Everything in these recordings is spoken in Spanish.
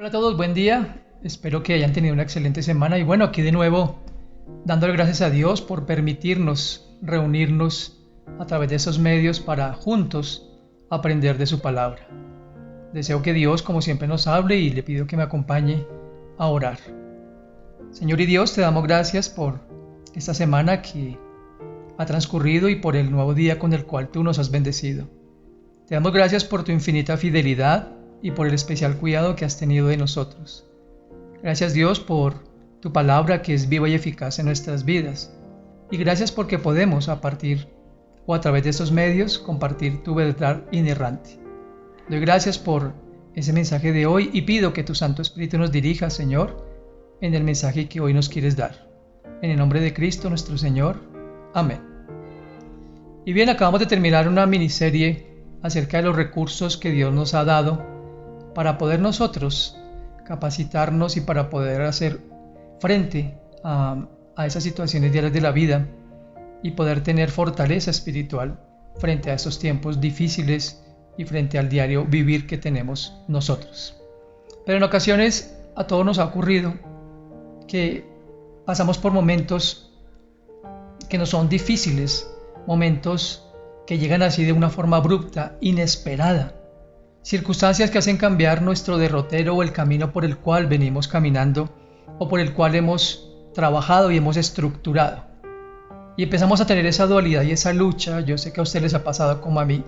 Hola a todos, buen día. Espero que hayan tenido una excelente semana y bueno, aquí de nuevo dándole gracias a Dios por permitirnos reunirnos a través de esos medios para juntos aprender de su palabra. Deseo que Dios, como siempre, nos hable y le pido que me acompañe a orar. Señor y Dios, te damos gracias por esta semana que ha transcurrido y por el nuevo día con el cual tú nos has bendecido. Te damos gracias por tu infinita fidelidad y por el especial cuidado que has tenido de nosotros. Gracias Dios por tu palabra que es viva y eficaz en nuestras vidas. Y gracias porque podemos a partir o a través de estos medios compartir tu verdad inerrante. Doy gracias por ese mensaje de hoy y pido que tu Santo Espíritu nos dirija, Señor, en el mensaje que hoy nos quieres dar. En el nombre de Cristo nuestro Señor. Amén. Y bien, acabamos de terminar una miniserie acerca de los recursos que Dios nos ha dado para poder nosotros capacitarnos y para poder hacer frente a esas situaciones diarias de la vida y poder tener fortaleza espiritual frente a esos tiempos difíciles y frente al diario vivir que tenemos nosotros. Pero en ocasiones a todos nos ha ocurrido que pasamos por momentos que nos son difíciles, momentos que llegan así de una forma abrupta, inesperada. Circunstancias que hacen cambiar nuestro derrotero o el camino por el cual venimos caminando o por el cual hemos trabajado y hemos estructurado. Y empezamos a tener esa dualidad y esa lucha. Yo sé que a ustedes les ha pasado como a mí,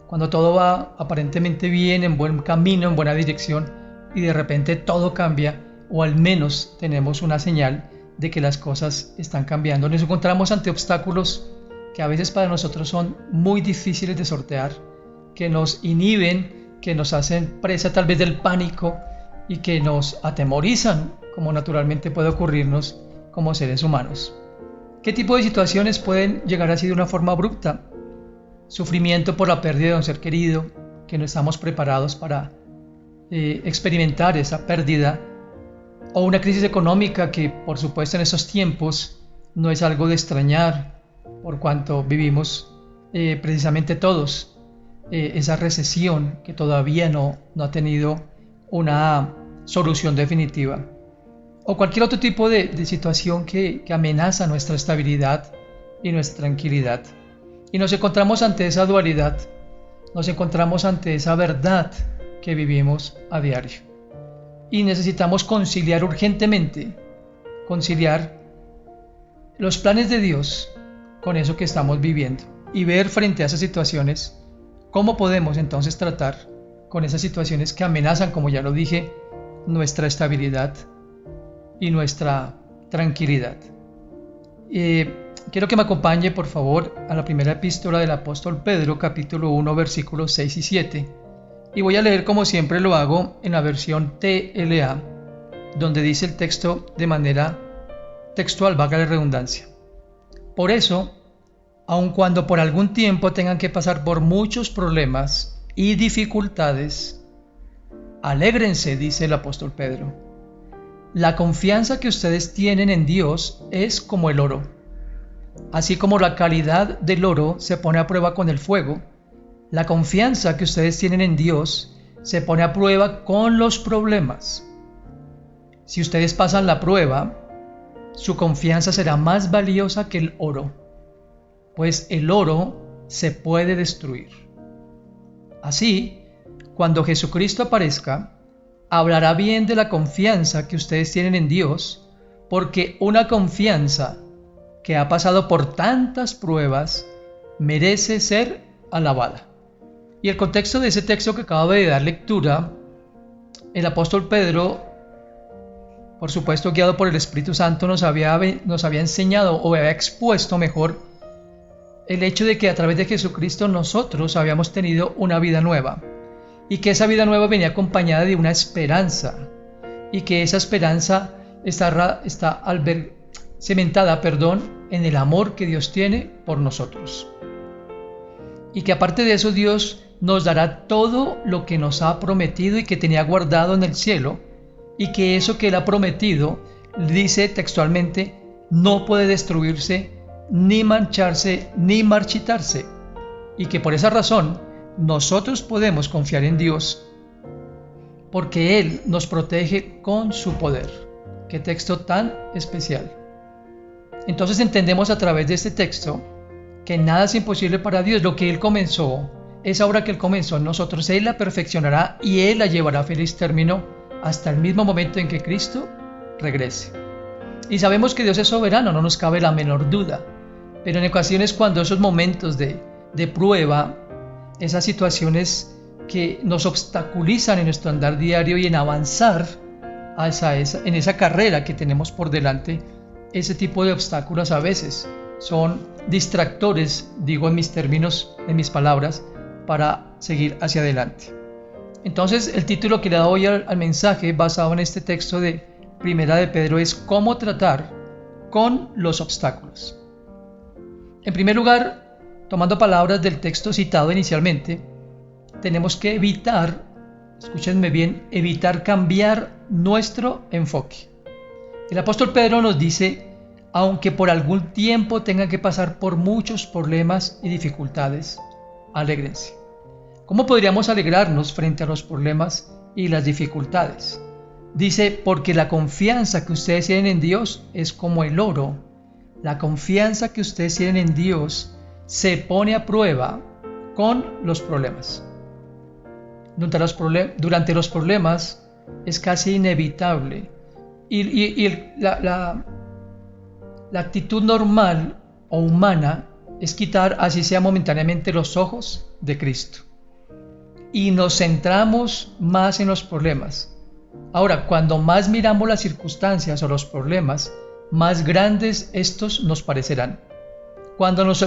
cuando todo va aparentemente bien, en buen camino, en buena dirección, y de repente todo cambia, o al menos tenemos una señal de que las cosas están cambiando. Nos encontramos ante obstáculos que a veces para nosotros son muy difíciles de sortear, que nos inhiben, que nos hacen presa tal vez del pánico y que nos atemorizan, como naturalmente puede ocurrirnos como seres humanos. ¿Qué tipo de situaciones pueden llegar así de una forma abrupta? Sufrimiento por la pérdida de un ser querido, que no estamos preparados para experimentar esa pérdida, o una crisis económica que por supuesto en esos tiempos no es algo de extrañar, por cuanto vivimos precisamente todos esa recesión que todavía no ha tenido una solución definitiva, o cualquier otro tipo de situación que amenaza nuestra estabilidad y nuestra tranquilidad. Y nos encontramos ante esa dualidad, nos encontramos ante esa verdad que vivimos a diario. Y necesitamos conciliar urgentemente, conciliar los planes de Dios con eso que estamos viviendo y ver frente a esas situaciones cómo podemos entonces tratar con esas situaciones que amenazan, como ya lo dije, nuestra estabilidad y nuestra tranquilidad. Quiero que me acompañe, por favor, a la primera epístola del apóstol Pedro, capítulo 1, versículos 6 y 7. Y voy a leer, como siempre lo hago, en la versión TLA, donde dice el texto de manera textual, valga la redundancia. Por eso, aun cuando por algún tiempo tengan que pasar por muchos problemas y dificultades, alégrense, dice el apóstol Pedro. La confianza que ustedes tienen en Dios es como el oro. Así como la calidad del oro se pone a prueba con el fuego, la confianza que ustedes tienen en Dios se pone a prueba con los problemas. Si ustedes pasan la prueba, su confianza será más valiosa que el oro, pues el oro se puede destruir. Así, cuando Jesucristo aparezca, hablará bien de la confianza que ustedes tienen en Dios, porque una confianza que ha pasado por tantas pruebas merece ser alabada. Y el contexto de ese texto que acabo de dar lectura, el apóstol Pedro, por supuesto guiado por el Espíritu Santo, nos había enseñado o había expuesto mejor el hecho de que a través de Jesucristo nosotros habíamos tenido una vida nueva y que esa vida nueva venía acompañada de una esperanza y que esa esperanza está cimentada en el amor que Dios tiene por nosotros. Y que aparte de eso Dios nos dará todo lo que nos ha prometido y que tenía guardado en el cielo, y que eso que Él ha prometido, dice textualmente, no puede destruirse, ni mancharse, ni marchitarse, y que por esa razón nosotros podemos confiar en Dios porque Él nos protege con su poder. Qué texto tan especial. Entonces entendemos a través de este texto que nada es imposible para Dios. Lo que Él comenzó, esa obra que Él comenzó en nosotros, Él la perfeccionará y Él la llevará a feliz término hasta el mismo momento en que Cristo regrese. Y sabemos que Dios es soberano, no nos cabe la menor duda. Pero en ocasiones cuando esos momentos de prueba, esas situaciones que nos obstaculizan en nuestro andar diario y en avanzar en esa carrera que tenemos por delante, ese tipo de obstáculos a veces son distractores, digo en mis términos, en mis palabras, para seguir hacia adelante. Entonces el título que le doy al mensaje basado en este texto de Primera de Pedro es ¿Cómo tratar con los obstáculos? En primer lugar, tomando palabras del texto citado inicialmente, tenemos que evitar, escúchenme bien, evitar cambiar nuestro enfoque. El apóstol Pedro nos dice, aunque por algún tiempo tengan que pasar por muchos problemas y dificultades, alégrense. ¿Cómo podríamos alegrarnos frente a los problemas y las dificultades? Dice, porque la confianza que ustedes tienen en Dios es como el oro. La confianza que ustedes tienen en Dios se pone a prueba con los problemas. Durante los problemas es casi inevitable y la actitud normal o humana es quitar, así sea momentáneamente, los ojos de Cristo y nos centramos más en los problemas. Ahora, cuando más miramos las circunstancias o los problemas, más grandes estos nos parecerán. Cuando nos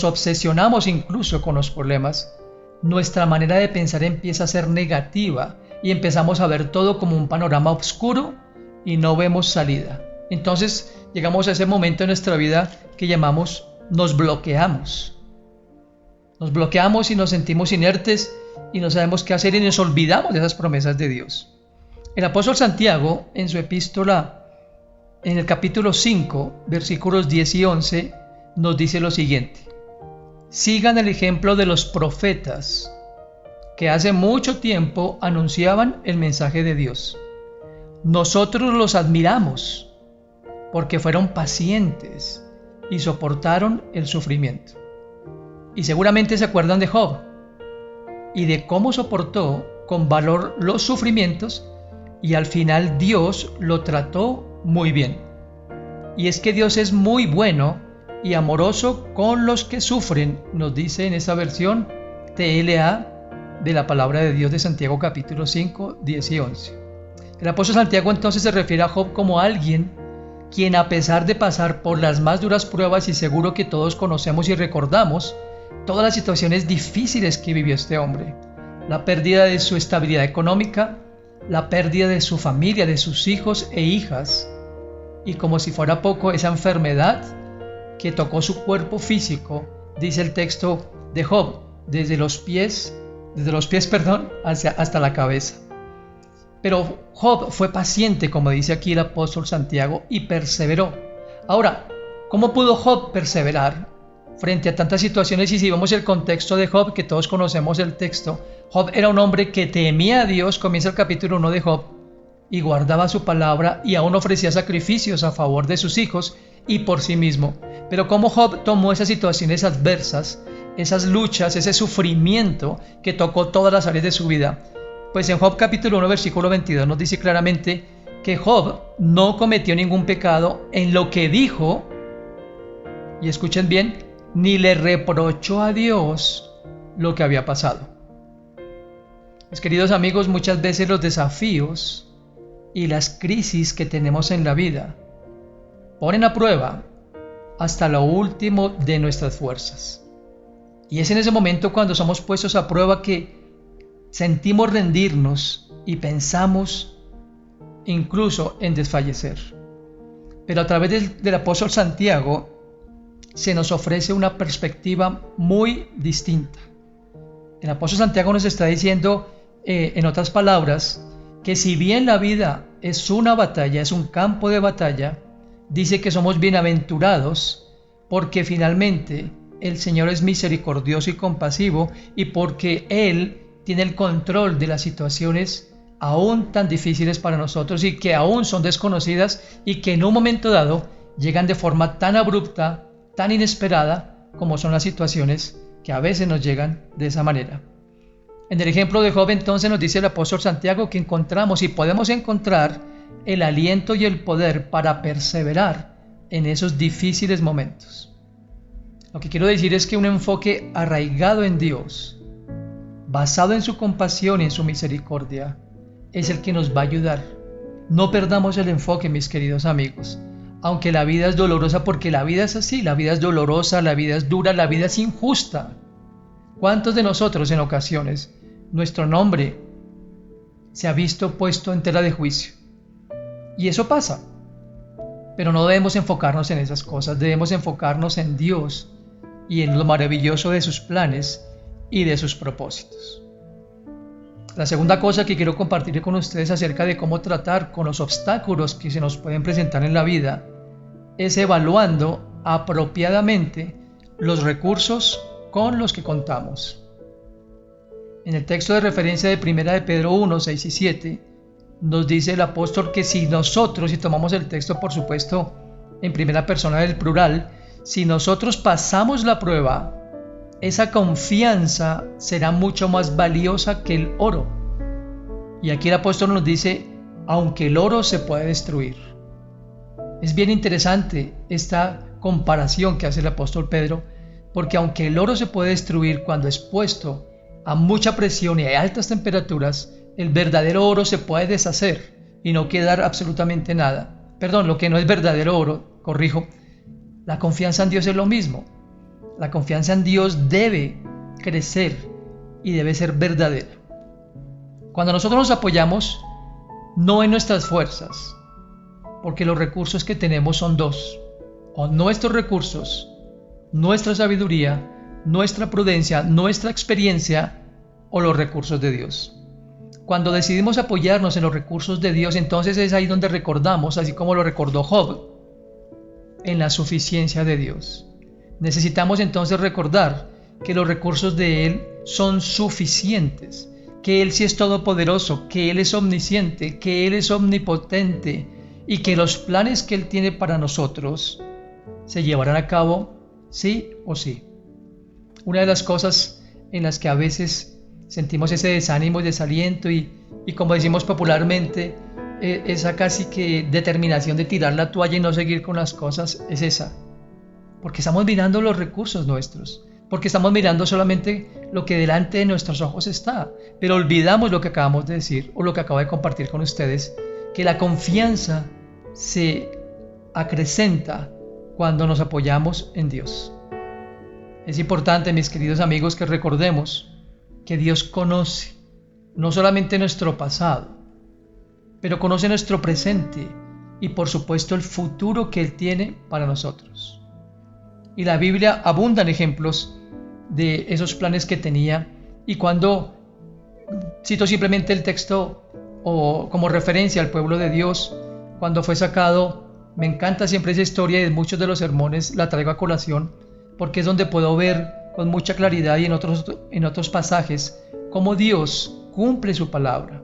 obsesionamos incluso con los problemas, nuestra manera de pensar empieza a ser negativa y empezamos a ver todo como un panorama oscuro y no vemos salida. Entonces llegamos a ese momento en nuestra vida que llamamos nos bloqueamos. Nos bloqueamos y nos sentimos inertes y no sabemos qué hacer y nos olvidamos de esas promesas de Dios. El apóstol Santiago, en su epístola, en el capítulo 5, versículos 10 y 11, nos dice lo siguiente: sigan el ejemplo de los profetas que hace mucho tiempo anunciaban el mensaje de Dios. Nosotros los admiramos porque fueron pacientes y soportaron el sufrimiento. Y seguramente se acuerdan de Job y de cómo soportó con valor los sufrimientos y al final Dios lo trató muy bien. Y es que Dios es muy bueno y amoroso con los que sufren, nos dice en esa versión TLA de la palabra de Dios de Santiago capítulo 5, 10 y 11. El apóstol Santiago entonces se refiere a Job como alguien quien, a pesar de pasar por las más duras pruebas, y seguro que todos conocemos y recordamos todas las situaciones difíciles que vivió este hombre, la pérdida de su estabilidad económica, la pérdida de su familia, de sus hijos e hijas, y como si fuera poco, esa enfermedad que tocó su cuerpo físico, dice el texto de Job, desde los pies, hasta la cabeza. Pero Job fue paciente, como dice aquí el apóstol Santiago, y perseveró. Ahora, ¿cómo pudo Job perseverar frente a tantas situaciones? Y si vemos el contexto de Job, que todos conocemos el texto, Job era un hombre que temía a Dios, comienza el capítulo 1 de Job, y guardaba su palabra y aún ofrecía sacrificios a favor de sus hijos y por sí mismo. Pero cómo Job tomó esas situaciones adversas, esas luchas, ese sufrimiento que tocó todas las áreas de su vida. Pues en Job capítulo 1 versículo 22 nos dice claramente que Job no cometió ningún pecado en lo que dijo, y escuchen bien, ni le reprochó a Dios lo que había pasado. Mis queridos amigos, muchas veces los desafíos y las crisis que tenemos en la vida ponen a prueba hasta lo último de nuestras fuerzas. Y es en ese momento, cuando somos puestos a prueba, que sentimos rendirnos y pensamos incluso en desfallecer. Pero a través del apóstol Santiago se nos ofrece una perspectiva muy distinta. El apóstol Santiago nos está diciendo, en otras palabras, que si bien la vida es una batalla, es un campo de batalla, dice que somos bienaventurados porque finalmente el Señor es misericordioso y compasivo, y porque Él tiene el control de las situaciones aún tan difíciles para nosotros y que aún son desconocidas y que en un momento dado llegan de forma tan abrupta, tan inesperada, como son las situaciones que a veces nos llegan de esa manera. En el ejemplo de Job entonces nos dice el apóstol Santiago que encontramos y podemos encontrar el aliento y el poder para perseverar en esos difíciles momentos. Lo que quiero decir es que un enfoque arraigado en Dios, basado en su compasión y en su misericordia, es el que nos va a ayudar. No perdamos el enfoque, mis queridos amigos. Aunque la vida es dolorosa, porque la vida es así, la vida es dolorosa, la vida es dura, la vida es injusta. ¿Cuántos de nosotros en ocasiones nuestro nombre se ha visto puesto en tela de juicio? Y eso pasa. Pero no debemos enfocarnos en esas cosas, debemos enfocarnos en Dios y en lo maravilloso de sus planes y de sus propósitos. La segunda cosa que quiero compartir con ustedes acerca de cómo tratar con los obstáculos que se nos pueden presentar en la vida es evaluando apropiadamente los recursos con los que contamos. En el texto de referencia de 1 de Pedro 1, 6 y 7, nos dice el apóstol que si nosotros, y tomamos el texto por supuesto en primera persona del plural, si nosotros pasamos la prueba, esa confianza será mucho más valiosa que el oro. Y aquí el apóstol nos dice, aunque el oro se puede destruir. Es bien interesante esta comparación que hace el apóstol Pedro, porque aunque el oro se puede destruir cuando es puesto a mucha presión y a altas temperaturas, el verdadero oro se puede deshacer y no quedar absolutamente nada. Perdón, lo que no es verdadero oro, corrijo, la confianza en Dios es lo mismo. La confianza en Dios debe crecer y debe ser verdadera. Cuando nosotros nos apoyamos, no en nuestras fuerzas, porque los recursos que tenemos son dos, o nuestros recursos, nuestra sabiduría, nuestra prudencia, nuestra experiencia, o los recursos de Dios. Cuando decidimos apoyarnos en los recursos de Dios, entonces es ahí donde recordamos, así como lo recordó Job, en la suficiencia de Dios. Necesitamos entonces recordar que los recursos de Él son suficientes, que Él sí es todopoderoso, que Él es omnisciente, que Él es omnipotente y que los planes que Él tiene para nosotros se llevarán a cabo sí o sí. Una de las cosas en las que a veces sentimos ese desánimo y desaliento y como decimos popularmente, esa casi que determinación de tirar la toalla y no seguir con las cosas es esa. Porque estamos mirando los recursos nuestros, porque estamos mirando solamente lo que delante de nuestros ojos está, pero olvidamos lo que acabamos de decir o lo que acabo de compartir con ustedes, que la confianza se acrecenta cuando nos apoyamos en Dios. Es importante, mis queridos amigos, que recordemos que Dios conoce no solamente nuestro pasado, pero conoce nuestro presente y por supuesto el futuro que Él tiene para nosotros. Y la Biblia abunda en ejemplos de esos planes que tenía. Y cuando cito simplemente el texto o como referencia al pueblo de Dios, cuando fue sacado, me encanta siempre esa historia y en muchos de los sermones la traigo a colación, porque es donde puedo ver con mucha claridad y en otros pasajes cómo Dios cumple su palabra,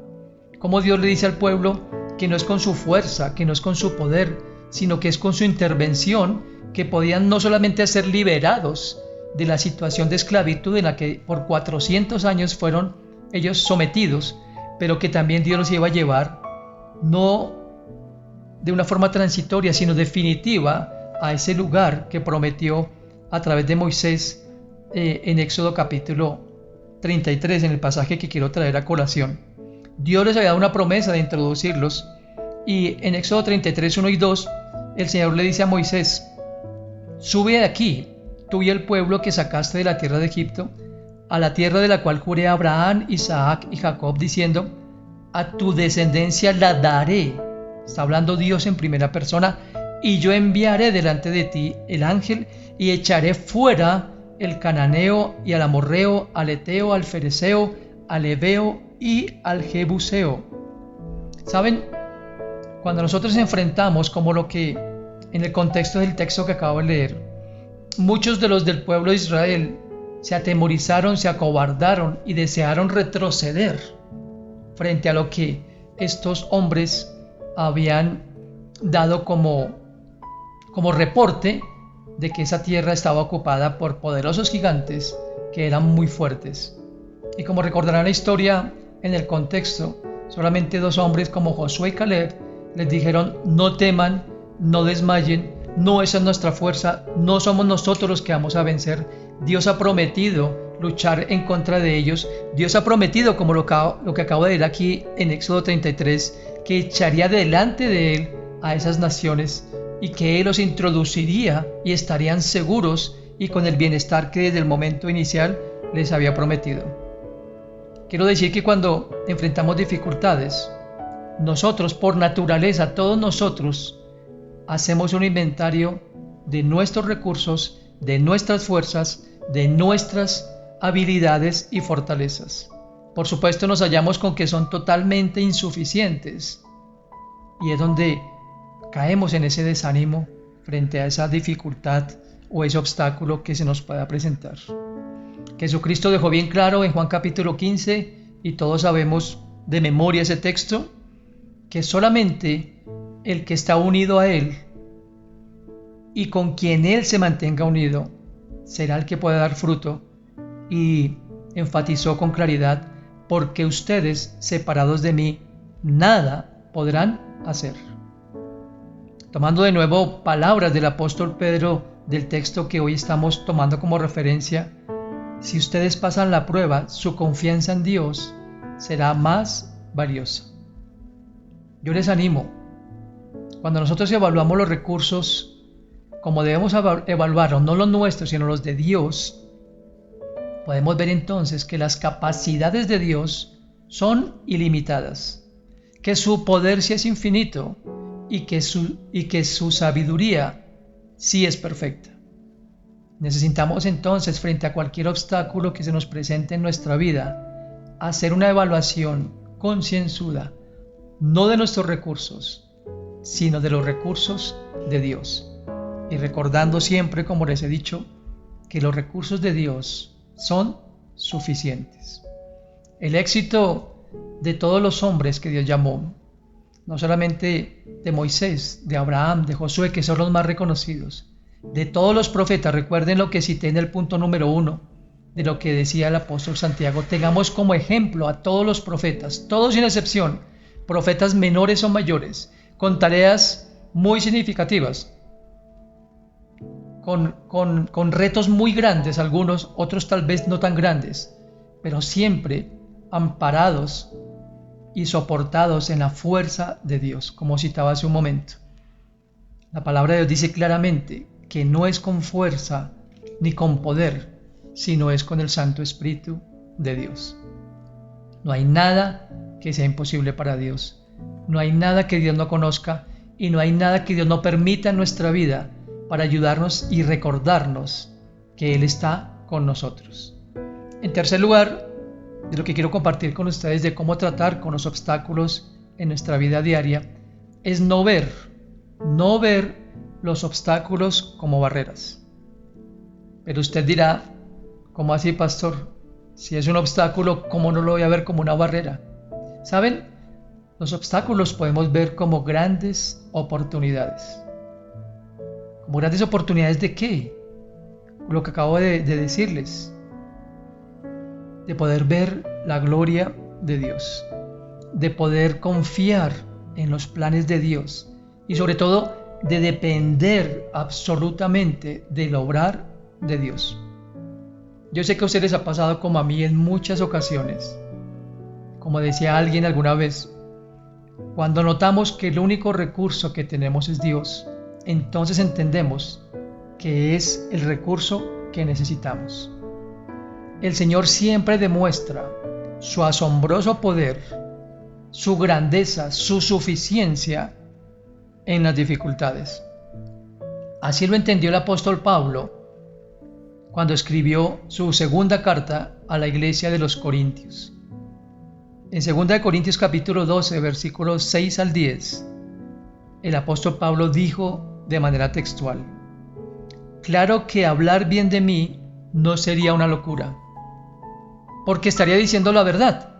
cómo Dios le dice al pueblo que no es con su fuerza, que no es con su poder, sino que es con su intervención que podían no solamente ser liberados de la situación de esclavitud en la que por 400 años fueron ellos sometidos, pero que también Dios los iba a llevar no de una forma transitoria, sino definitiva a ese lugar que prometió a través de Moisés en Éxodo capítulo 33, en el pasaje que quiero traer a colación. Dios les había dado una promesa de introducirlos y en Éxodo 33, 1 y 2, el Señor le dice a Moisés: sube de aquí, tú y el pueblo que sacaste de la tierra de Egipto, a la tierra de la cual juré a Abraham, Isaac y Jacob, diciendo, a tu descendencia la daré. Está hablando Dios en primera persona. Y yo enviaré delante de ti el ángel y echaré fuera el cananeo y al amorreo, al eteo, al fereceo, al heveo y al jebuseo. ¿Saben? Cuando nosotros enfrentamos como lo que en el contexto del texto que acabo de leer, muchos de los del pueblo de Israel se atemorizaron, se acobardaron y desearon retroceder frente a lo que estos hombres habían dado como reporte de que esa tierra estaba ocupada por poderosos gigantes que eran muy fuertes. Y como recordarán la historia en el contexto, solamente dos hombres como Josué y Caleb les dijeron: no teman, no desmayen, no esa es nuestra fuerza, no somos nosotros los que vamos a vencer. Dios ha prometido luchar en contra de ellos. Dios ha prometido, como lo que acabo de leer aquí en Éxodo 33, que echaría delante de él a esas naciones y que él los introduciría y estarían seguros y con el bienestar que desde el momento inicial les había prometido. Quiero decir que cuando enfrentamos dificultades, nosotros por naturaleza, todos nosotros, hacemos un inventario de nuestros recursos, de nuestras fuerzas, de nuestras habilidades y fortalezas. Por supuesto, nos hallamos con que son totalmente insuficientes y es donde caemos en ese desánimo frente a esa dificultad o ese obstáculo que se nos pueda presentar. Jesucristo dejó bien claro en Juan capítulo 15, y todos sabemos de memoria ese texto, que solamente el que está unido a Él y con quien Él se mantenga unido será el que pueda dar fruto, y enfatizó con claridad: porque ustedes, separados de mí, nada podrán hacer. Tomando de nuevo palabras del apóstol Pedro del texto que hoy estamos tomando como referencia, si ustedes pasan la prueba, su confianza en Dios será más valiosa. Yo les animo, cuando nosotros evaluamos los recursos, como debemos evaluarlos, no los nuestros, sino los de Dios, podemos ver entonces que las capacidades de Dios son ilimitadas, que su poder sí es infinito y que su sabiduría sí es perfecta. Necesitamos entonces, frente a cualquier obstáculo que se nos presente en nuestra vida, hacer una evaluación concienzuda, no de nuestros recursos, sino de los recursos de Dios. Y recordando siempre, como les he dicho, que los recursos de Dios son suficientes. El éxito de todos los hombres que Dios llamó, no solamente de Moisés, de Abraham, de Josué, que son los más reconocidos, de todos los profetas. Recuerden lo que cité en el punto número 1 de lo que decía el apóstol Santiago. Tengamos como ejemplo a todos los profetas, todos sin excepción, profetas menores o mayores, con tareas muy significativas, con retos muy grandes, algunos, otros tal vez no tan grandes, pero siempre amparados y soportados en la fuerza de Dios, como citaba hace un momento. La palabra de Dios dice claramente que no es con fuerza ni con poder, sino es con el Santo Espíritu de Dios. No hay nada que sea imposible para Dios. No hay nada que Dios no conozca y no hay nada que Dios no permita en nuestra vida para ayudarnos y recordarnos que Él está con nosotros. En tercer lugar, de lo que quiero compartir con ustedes de cómo tratar con los obstáculos en nuestra vida diaria, es no ver los obstáculos como barreras. Pero usted dirá: ¿cómo así, pastor? Si es un obstáculo, ¿cómo no lo voy a ver como una barrera? ¿Saben? Los obstáculos podemos ver como grandes oportunidades. ¿Como grandes oportunidades de qué? Lo que acabo de decirles. De poder ver la gloria de Dios, de poder confiar en los planes de Dios y sobre todo de depender absolutamente del obrar de Dios. Yo sé que a ustedes les ha pasado como a mí en muchas ocasiones. Como decía alguien alguna vez, cuando notamos que el único recurso que tenemos es Dios, entonces entendemos que es el recurso que necesitamos. El Señor siempre demuestra su asombroso poder, su grandeza, su suficiencia en las dificultades. Así lo entendió el apóstol Pablo cuando escribió su segunda carta a la iglesia de los Corintios. En 2 Corintios capítulo 12, versículos 6 al 10, el apóstol Pablo dijo de manera textual: claro que hablar bien de mí no sería una locura, porque estaría diciendo la verdad.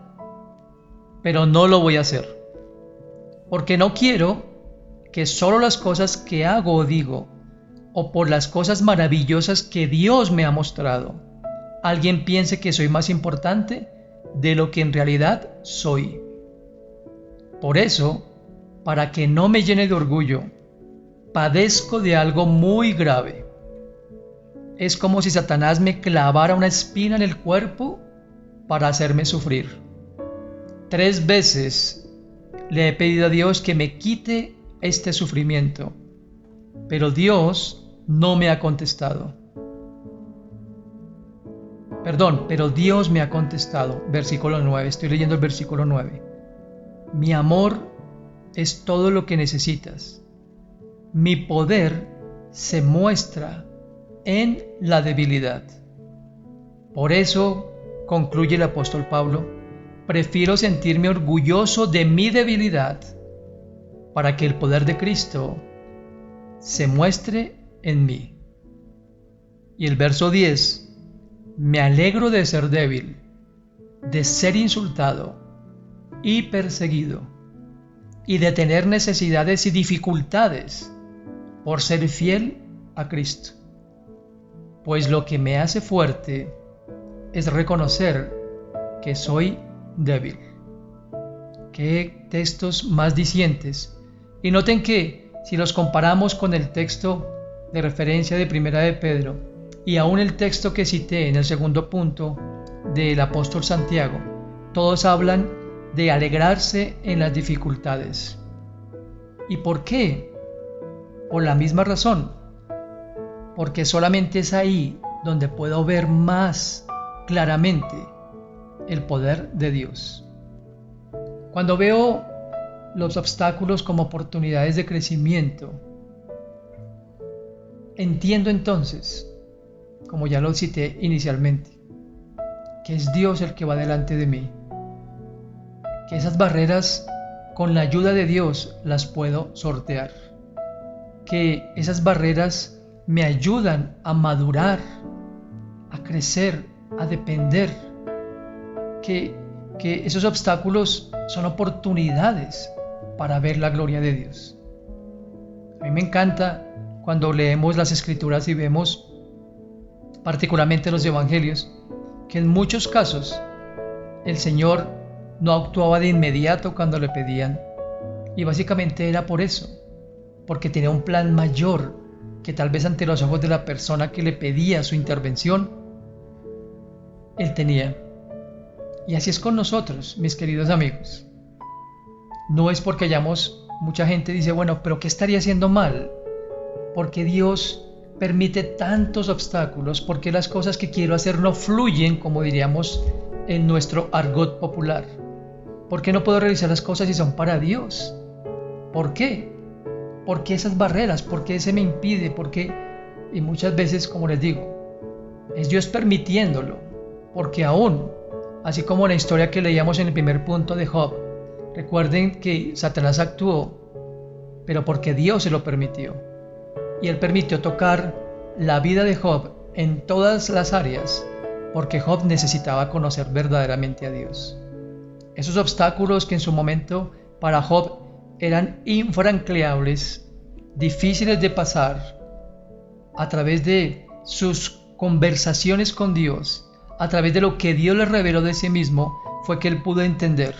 pero no lo voy a hacer, porque no quiero que solo las cosas que hago o digo, o por las cosas maravillosas que Dios me ha mostrado, alguien piense que soy más importante de lo que en realidad soy. Por eso, para que no me llene de orgullo, padezco de algo muy grave. Es como si Satanás me clavara una espina en el cuerpo para hacerme sufrir. 3 veces le he pedido a Dios que me quite este sufrimiento, pero Dios no me ha contestado. Pero Dios me ha contestado. Versículo 9, estoy leyendo el versículo 9. Mi amor es todo lo que necesitas. Mi poder se muestra en la debilidad. Por eso, concluye el apóstol Pablo, prefiero sentirme orgulloso de mi debilidad para que el poder de Cristo se muestre en mí. Y el verso 10, me alegro de ser débil, de ser insultado y perseguido, y de tener necesidades y dificultades por ser fiel a Cristo. Pues lo que me hace fuerte es reconocer que soy débil. Qué textos más dicientes. Y noten que si los comparamos con el texto de referencia de Primera de Pedro y aún el texto que cité en el segundo punto del apóstol Santiago, todos hablan de alegrarse en las dificultades. ¿Y por qué? Por la misma razón. Porque solamente es ahí donde puedo ver más claramente el poder de Dios. Cuando veo los obstáculos como oportunidades de crecimiento, entiendo entonces, como ya lo cité inicialmente, que es Dios el que va delante de mí, que esas barreras con la ayuda de Dios las puedo sortear, que esas barreras me ayudan a madurar, a crecer, a depender, que esos obstáculos son oportunidades para ver la gloria de Dios. A mí me encanta cuando leemos las Escrituras y vemos, particularmente los Evangelios, que en muchos casos el Señor no actuaba de inmediato cuando le pedían, y básicamente era por eso, porque tenía un plan mayor que tal vez ante los ojos de la persona que le pedía su intervención, él tenía. Y así es con nosotros, mis queridos amigos. No es porque mucha gente dice, bueno, pero ¿qué estaría haciendo mal? Porque Dios permite tantos obstáculos, porque las cosas que quiero hacer no fluyen, como diríamos en nuestro argot popular. ¿Por qué no puedo realizar las cosas si son para Dios? ¿Por qué? ¿Por qué esas barreras? ¿Por qué se me impide? ¿Por qué? Y muchas veces, como les digo, es Dios permitiéndolo, porque aún, así como la historia que leíamos en el primer punto de Job, recuerden que Satanás actuó, pero porque Dios se lo permitió. Y Él permitió tocar la vida de Job en todas las áreas, porque Job necesitaba conocer verdaderamente a Dios. Esos obstáculos que en su momento para Job eran infranqueables, difíciles de pasar, a través de sus conversaciones con Dios, a través de lo que Dios le reveló de sí mismo, fue que él pudo entender.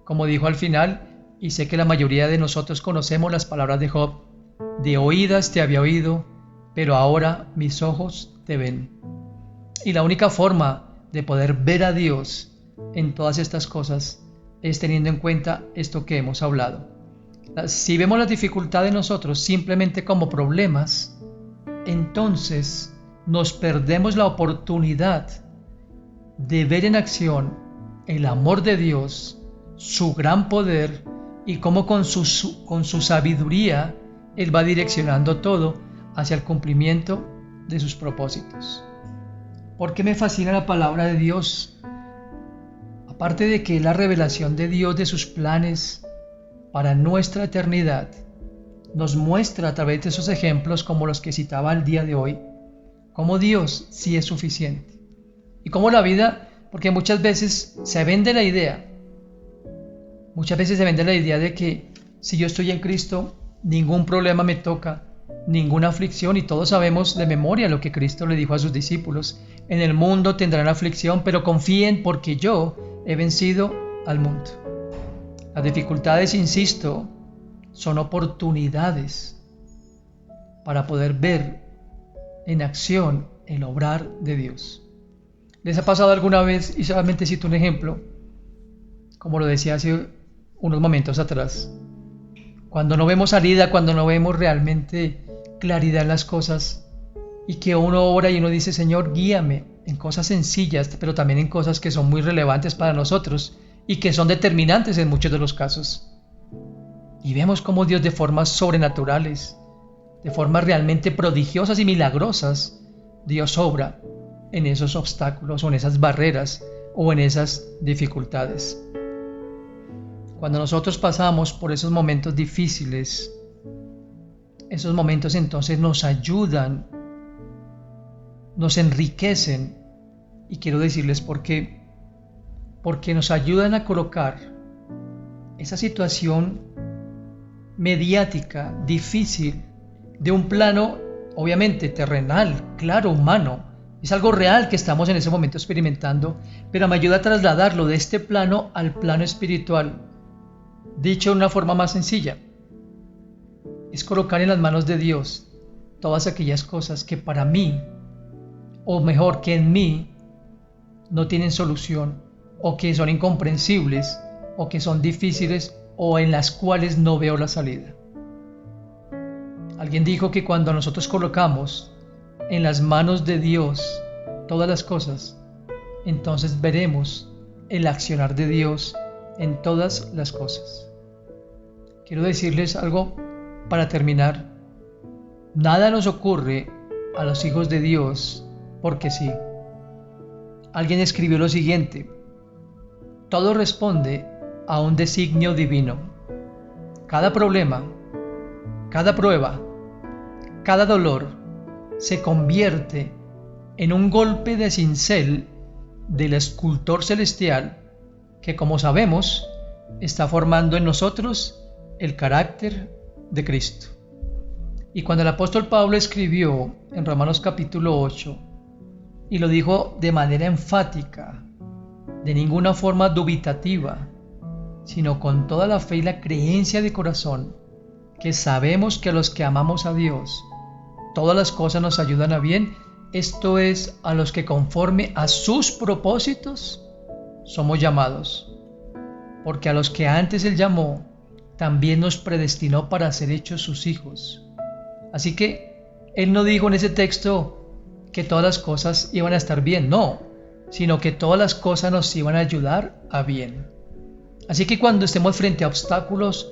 Como dijo al final, y sé que la mayoría de nosotros conocemos las palabras de Job, de oídas te había oído, pero ahora mis ojos te ven. Y la única forma de poder ver a Dios en todas estas cosas es teniendo en cuenta esto que hemos hablado. Si vemos las dificultades de nosotros simplemente como problemas, entonces nos perdemos la oportunidad de ver en acción el amor de Dios, su gran poder y cómo con su sabiduría Él va direccionando todo hacia el cumplimiento de sus propósitos. ¿Por qué me fascina la palabra de Dios? Aparte de que es la revelación de Dios de sus planes para nuestra eternidad, nos muestra a través de esos ejemplos como los que citaba el día de hoy, cómo Dios sí es suficiente. Y cómo la vida, porque muchas veces se vende la idea Muchas veces se vende la idea de que si yo estoy en Cristo, ningún problema me toca, ninguna aflicción, y todos sabemos de memoria lo que Cristo le dijo a sus discípulos: en el mundo tendrán aflicción, pero confíen porque yo he vencido al mundo. Las dificultades, insisto, son oportunidades para poder ver en acción el obrar de Dios. ¿Les ha pasado alguna vez, y solamente cito un ejemplo, como lo decía hace unos momentos atrás, cuando no vemos salida, cuando no vemos realmente claridad en las cosas, y que uno ora y uno dice: Señor, guíame en cosas sencillas, pero también en cosas que son muy relevantes para nosotros y que son determinantes en muchos de los casos? Y vemos cómo Dios, de formas sobrenaturales, de formas realmente prodigiosas y milagrosas, Dios obra en esos obstáculos o en esas barreras o en esas dificultades. Cuando nosotros pasamos por esos momentos difíciles, esos momentos entonces nos ayudan, nos enriquecen, y quiero decirles por qué. Porque nos ayudan a colocar esa situación mediática, difícil, de un plano obviamente terrenal, claro, humano. Es algo real que estamos en ese momento experimentando, pero me ayuda a trasladarlo de este plano al plano espiritual. Dicho de una forma más sencilla, es colocar en las manos de Dios todas aquellas cosas que para mí, o mejor, que en mí, no tienen solución, o que son incomprensibles, o que son difíciles, o en las cuales no veo la salida. Alguien dijo que cuando nosotros colocamos en las manos de Dios todas las cosas, entonces veremos el accionar de Dios en todas las cosas. Quiero decirles algo para terminar. Nada nos ocurre a los hijos de Dios porque sí. Alguien escribió lo siguiente: todo responde a un designio divino. Cada problema, cada prueba, cada dolor se convierte en un golpe de cincel del escultor celestial que, como sabemos, está formando en nosotros el carácter de Cristo. Y cuando el apóstol Pablo escribió en Romanos capítulo 8, y lo dijo de manera enfática, de ninguna forma dubitativa, sino con toda la fe y la creencia de corazón, que sabemos que a los que amamos a Dios, todas las cosas nos ayudan a bien, esto es, a los que conforme a sus propósitos somos llamados. Porque a los que antes Él llamó, también nos predestinó para ser hechos sus hijos. Así que Él no dijo en ese texto que todas las cosas iban a estar bien, no, sino que todas las cosas nos iban a ayudar a bien. Así que cuando estemos frente a obstáculos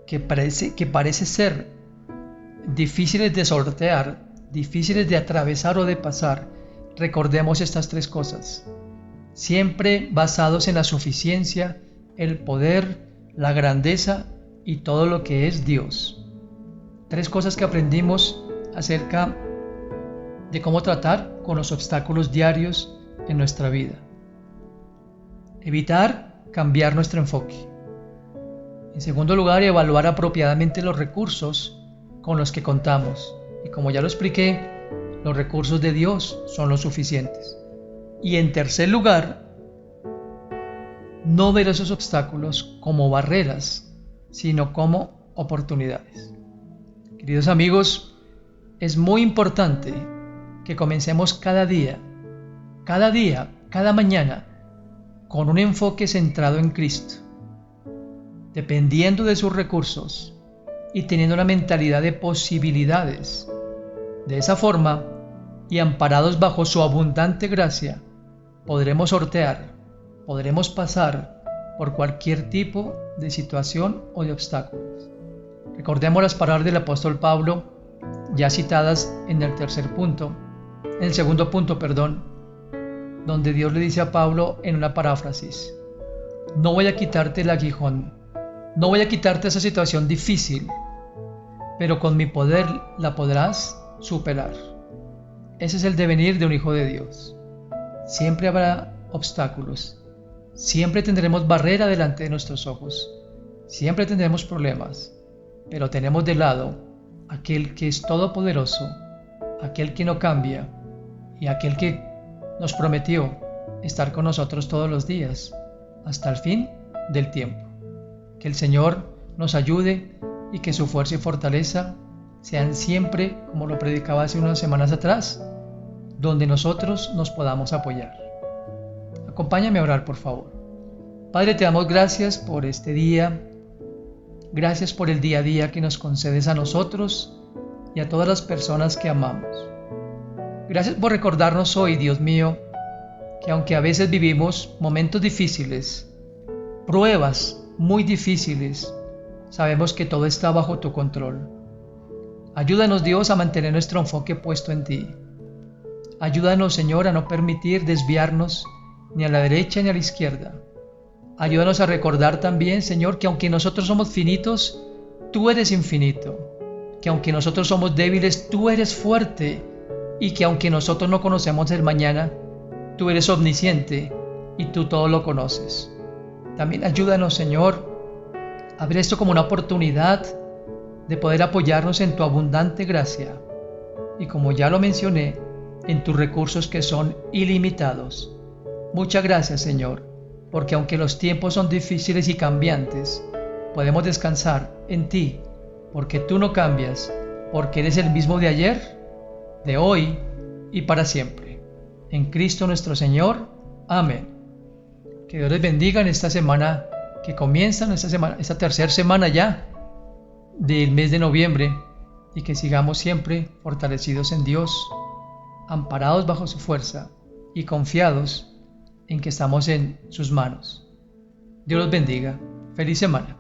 que parece ser difíciles de sortear, difíciles de atravesar o de pasar, recordemos estas tres cosas, siempre basados en la suficiencia, el poder, la grandeza y todo lo que es Dios. Tres cosas que aprendimos acerca de cómo tratar con los obstáculos diarios en nuestra vida. Evitar cambiar nuestro enfoque. En segundo lugar, evaluar apropiadamente los recursos con los que contamos. Y como ya lo expliqué, los recursos de Dios son los suficientes. Y en tercer lugar, no ver esos obstáculos como barreras, sino como oportunidades. Queridos amigos, es muy importante que comencemos cada día, cada mañana, con un enfoque centrado en Cristo, dependiendo de sus recursos y teniendo una mentalidad de posibilidades. De esa forma, y amparados bajo su abundante gracia, podremos sortear, podremos pasar por cualquier tipo de situación o de obstáculos. Recordemos las palabras del apóstol Pablo, ya citadas en el segundo punto, donde Dios le dice a Pablo en una paráfrasis: no voy a quitarte el aguijón, no voy a quitarte esa situación difícil, pero con mi poder la podrás superar. Ese es el devenir de un hijo de Dios. Siempre habrá obstáculos, Siempre tendremos barrera delante de nuestros ojos, siempre tendremos problemas, pero tenemos de lado aquel que es todopoderoso, aquel que no cambia y aquel que nos prometió estar con nosotros todos los días, hasta el fin del tiempo. Que el Señor nos ayude y que su fuerza y fortaleza sean siempre, como lo predicaba hace unas semanas atrás, donde nosotros nos podamos apoyar. Acompáñame a orar, por favor. Padre, te damos gracias por este día. Gracias por el día a día que nos concedes a nosotros y a todas las personas que amamos. Gracias por recordarnos hoy, Dios mío, que aunque a veces vivimos momentos difíciles, pruebas muy difíciles, sabemos que todo está bajo tu control. Ayúdanos, Dios, a mantener nuestro enfoque puesto en ti. Ayúdanos, Señor, a no permitir desviarnos ni a la derecha ni a la izquierda. Ayúdanos a recordar también, Señor, que aunque nosotros somos finitos, tú eres infinito. Que aunque nosotros somos débiles, tú eres fuerte. Y que aunque nosotros no conocemos el mañana, tú eres omnisciente y tú todo lo conoces. También ayúdanos, Señor, a ver esto como una oportunidad de poder apoyarnos en tu abundante gracia. Y como ya lo mencioné, en tus recursos que son ilimitados. Muchas gracias, Señor, porque aunque los tiempos son difíciles y cambiantes, podemos descansar en ti, porque tú no cambias, porque eres el mismo de ayer, de hoy y para siempre. En Cristo nuestro Señor. Amén. Que Dios les bendiga en esta semana que comienza, esta tercera semana ya del mes de noviembre, y que sigamos siempre fortalecidos en Dios, amparados bajo su fuerza y confiados en que estamos en sus manos. Dios los bendiga. Feliz semana.